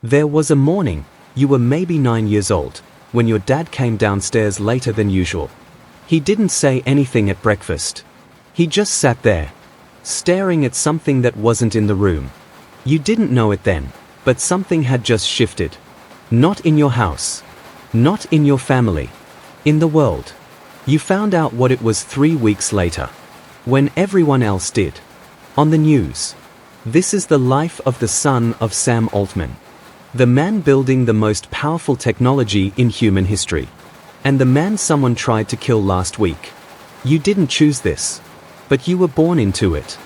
There was a morning, you were maybe 9 years old, when your dad came downstairs later than usual. He didn't say anything at breakfast. He just sat there, staring at something that wasn't in the room. You didn't know it then, but something had just shifted. Not in your house. Not in your family. In the world. You found out what it was 3 weeks later. When everyone else did. On the news. This is the life of the son of Sam Altman. The man building the most powerful technology in human history. And the man someone tried to kill last week. You didn't choose this. But you were born into it.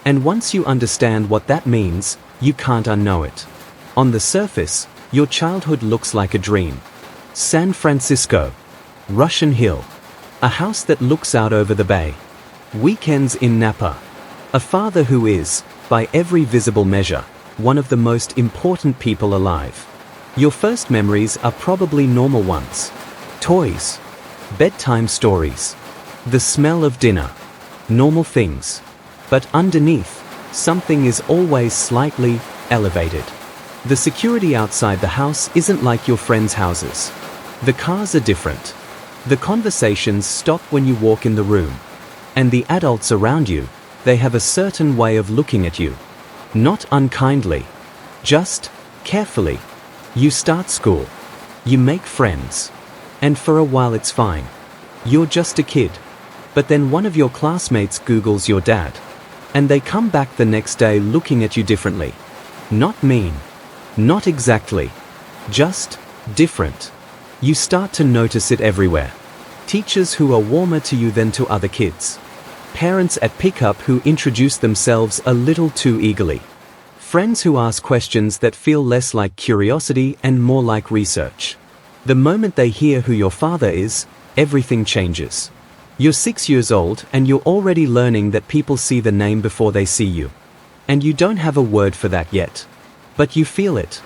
And once you understand what that means, you can't unknow it. On the surface, your childhood looks like a dream. San Francisco. Russian Hill. A house that looks out over the bay. Weekends in Napa. A father who is, by every visible measure, one of the most important people alive. Your first memories are probably normal ones. Toys. Bedtime stories. The smell of dinner. Normal things. But underneath, something is always slightly elevated. The security outside the house isn't like your friends' houses. The cars are different. The conversations stop when you walk in the room. And the adults around you, they have a certain way of looking at you. Not unkindly. Just carefully. You start school. You make friends. And for a while it's fine. You're just a kid. But then one of your classmates Googles your dad. And they come back the next day looking at you differently. Not mean. Not exactly. Just different. You start to notice it everywhere. Teachers who are warmer to you than to other kids. Parents at pickup who introduce themselves a little too eagerly. Friends who ask questions that feel less like curiosity and more like research. The moment they hear who your father is, everything changes. You're 6 years old and you're already learning that people see the name before they see you. And you don't have a word for that yet. But you feel it.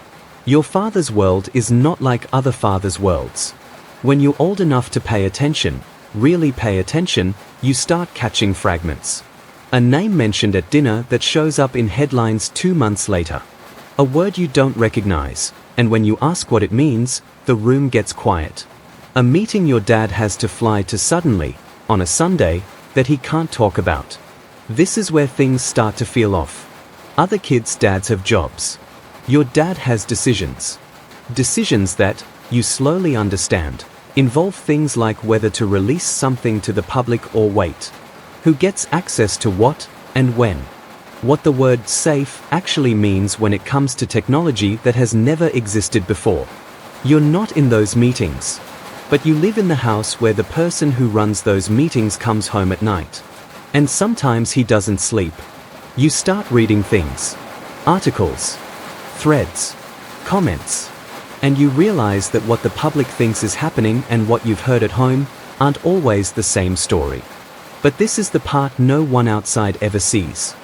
Your father's world is not like other fathers' worlds. When you're old enough to pay attention, really pay attention, you start catching fragments. A name mentioned at dinner that shows up in headlines 2 months later. A word you don't recognize, and when you ask what it means, the room gets quiet. A meeting your dad has to fly to suddenly, on a Sunday, that he can't talk about. This is where things start to feel off. Other kids' dads have jobs. Your dad has decisions. Decisions that, you slowly understand, involve things like whether to release something to the public or wait. Who gets access to what, and when. What the word safe actually means when it comes to technology that has never existed before. You're not in those meetings. But you live in the house where the person who runs those meetings comes home at night. And sometimes he doesn't sleep. You start reading things. Articles. Threads. Comments. And you realize that what the public thinks is happening and what you've heard at home aren't always the same story. But this is the part no one outside ever sees.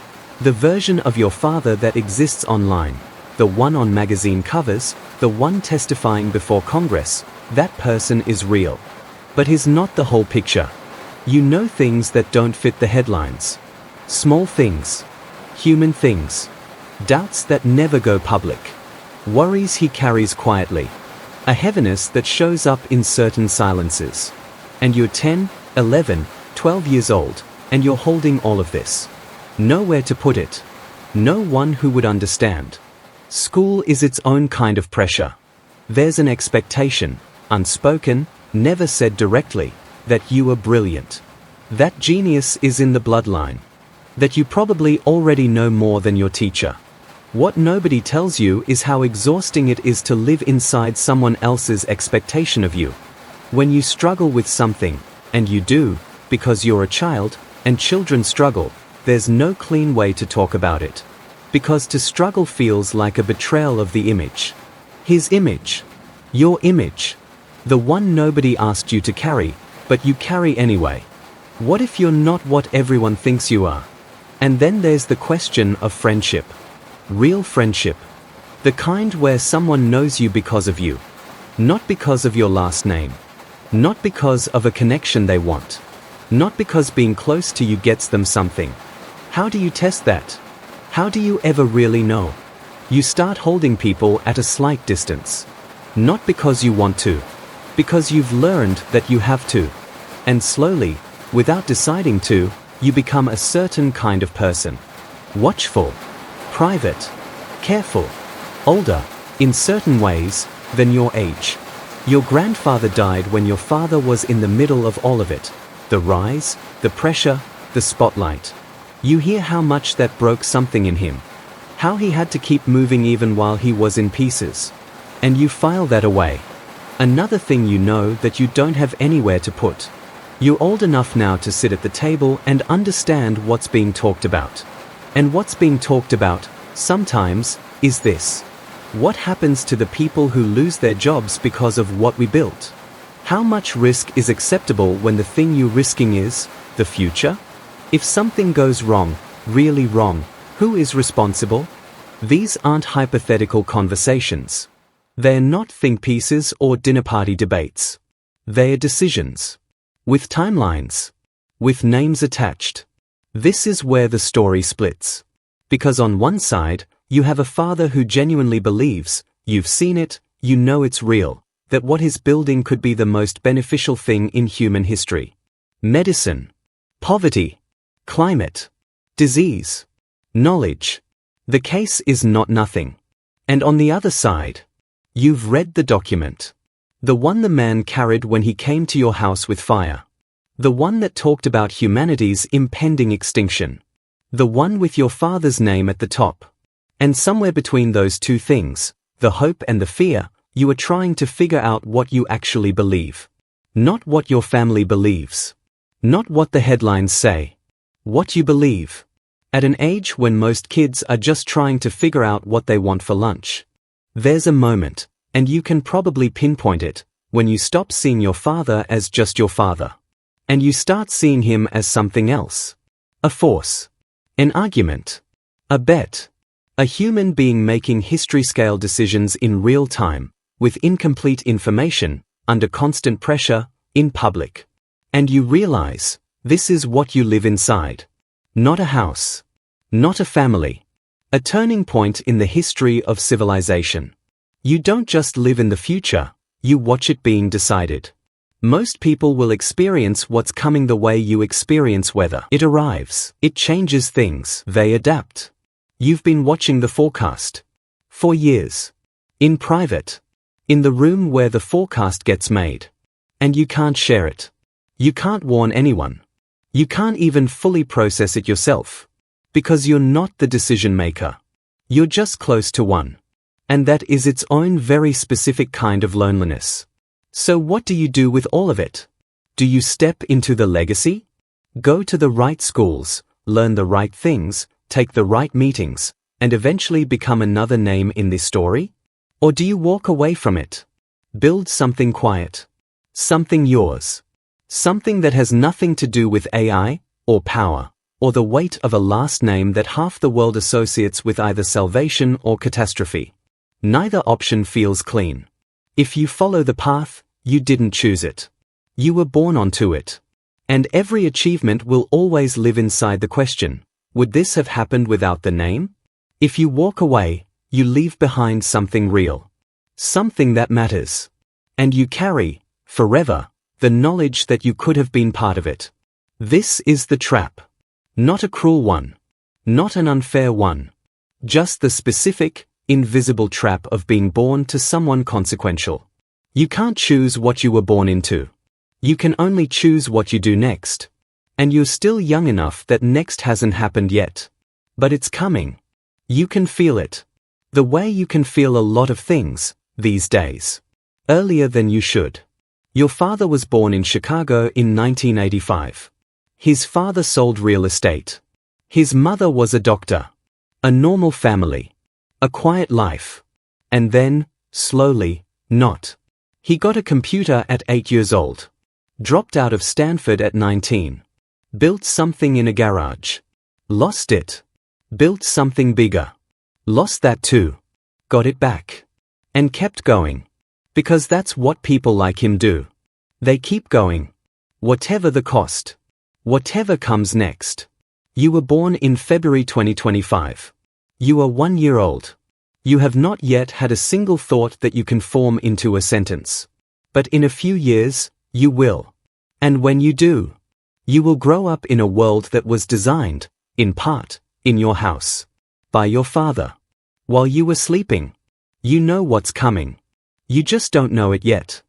The version of your father that exists online. The one on magazine covers, the one testifying before Congress. That person is real. But he's not the whole picture. You know things that don't fit the headlines. Small things. Human things. Doubts that never go public. Worries he carries quietly. A heaviness that shows up in certain silences. And you're 10, 11, 12 years old, and you're holding all of this. Nowhere to put it. No one who would understand. School is its own kind of pressure. There's an expectation, unspoken, never said directly, that you are brilliant. That genius is in the bloodline. That you probably already know more than your teacher. What nobody tells you is how exhausting it is to live inside someone else's expectation of you. When you struggle with something, and you do, because you're a child, and children struggle, there's no clean way to talk about it. Because to struggle feels like a betrayal of the image. His image. Your image. The one nobody asked you to carry, but you carry anyway. What if you're not what everyone thinks you are? And then there's the question of friendship. Real friendship. The kind where someone knows you because of you. Not because of your last name. Not because of a connection they want. Not because being close to you gets them something. How do you test that? How do you ever really know? You start holding people at a slight distance. Not because you want to, because you've learned that you have to. And slowly, without deciding to, you become a certain kind of person. Watchful, private, careful, older, in certain ways, than your age. Your grandfather died when your father was in the middle of all of it. The rise, the pressure, the spotlight. You hear how much that broke something in him. How he had to keep moving even while he was in pieces. And you file that away. Another thing you know that you don't have anywhere to put. You're old enough now to sit at the table and understand what's being talked about. And what's being talked about, sometimes, is this. What happens to the people who lose their jobs because of what we built? How much risk is acceptable when the thing you're risking is the future? If something goes wrong, really wrong, who is responsible? These aren't hypothetical conversations. They're not think pieces or dinner party debates. They're decisions. With timelines. With names attached. This is where the story splits. Because on one side, you have a father who genuinely believes, you've seen it, you know it's real, that what he's building could be the most beneficial thing in human history. Medicine. Poverty. Climate. Disease. Knowledge. The case is not nothing. And on the other side, you've read the document. The one the man carried when he came to your house with fire. The one that talked about humanity's impending extinction. The one with your father's name at the top. And somewhere between those two things, the hope and the fear, you are trying to figure out what you actually believe. Not what your family believes. Not what the headlines say. What you believe. At an age when most kids are just trying to figure out what they want for lunch. There's a moment, and you can probably pinpoint it, when you stop seeing your father as just your father. And you start seeing him as something else. A force. An argument. A bet. A human being making history-scale decisions in real time, with incomplete information, under constant pressure, in public. And you realize, this is what you live inside. Not a house. Not a family. A turning point in the history of civilization. You don't just live in the future, you watch it being decided. Most people will experience what's coming the way you experience weather. It arrives. It changes things. They adapt. You've been watching the forecast. For years. In private. In the room where the forecast gets made. And you can't share it. You can't warn anyone. You can't even fully process it yourself. Because you're not the decision maker. You're just close to one. And that is its own very specific kind of loneliness. So what do you do with all of it? Do you step into the legacy? Go to the right schools, learn the right things, take the right meetings, and eventually become another name in this story? Or do you walk away from it? Build something quiet. Something yours. Something that has nothing to do with AI, or power, or the weight of a last name that half the world associates with either salvation or catastrophe. Neither option feels clean. If you follow the path, you didn't choose it. You were born onto it. And every achievement will always live inside the question, would this have happened without the name? If you walk away, you leave behind something real. Something that matters. And you carry, forever, the knowledge that you could have been part of it. This is the trap. Not a cruel one. Not an unfair one. Just the specific, invisible trap of being born to someone consequential. You can't choose what you were born into. You can only choose what you do next. And you're still young enough that next hasn't happened yet. But it's coming. You can feel it. The way you can feel a lot of things, these days. Earlier than you should. Your father was born in Chicago in 1985. His father sold real estate. His mother was a doctor. A normal family. A quiet life. And then, slowly, not. He got a computer at 8 years old. Dropped out of Stanford at 19. Built something in a garage. Lost it. Built something bigger. Lost that too. Got it back. And kept going. Because that's what people like him do. They keep going. Whatever the cost. Whatever comes next. You were born in February 2025. You are 1 year old. You have not yet had a single thought that you can form into a sentence. But in a few years, you will. And when you do, you will grow up in a world that was designed, in part, in your house, by your father. While you were sleeping. You know what's coming. You just don't know it yet.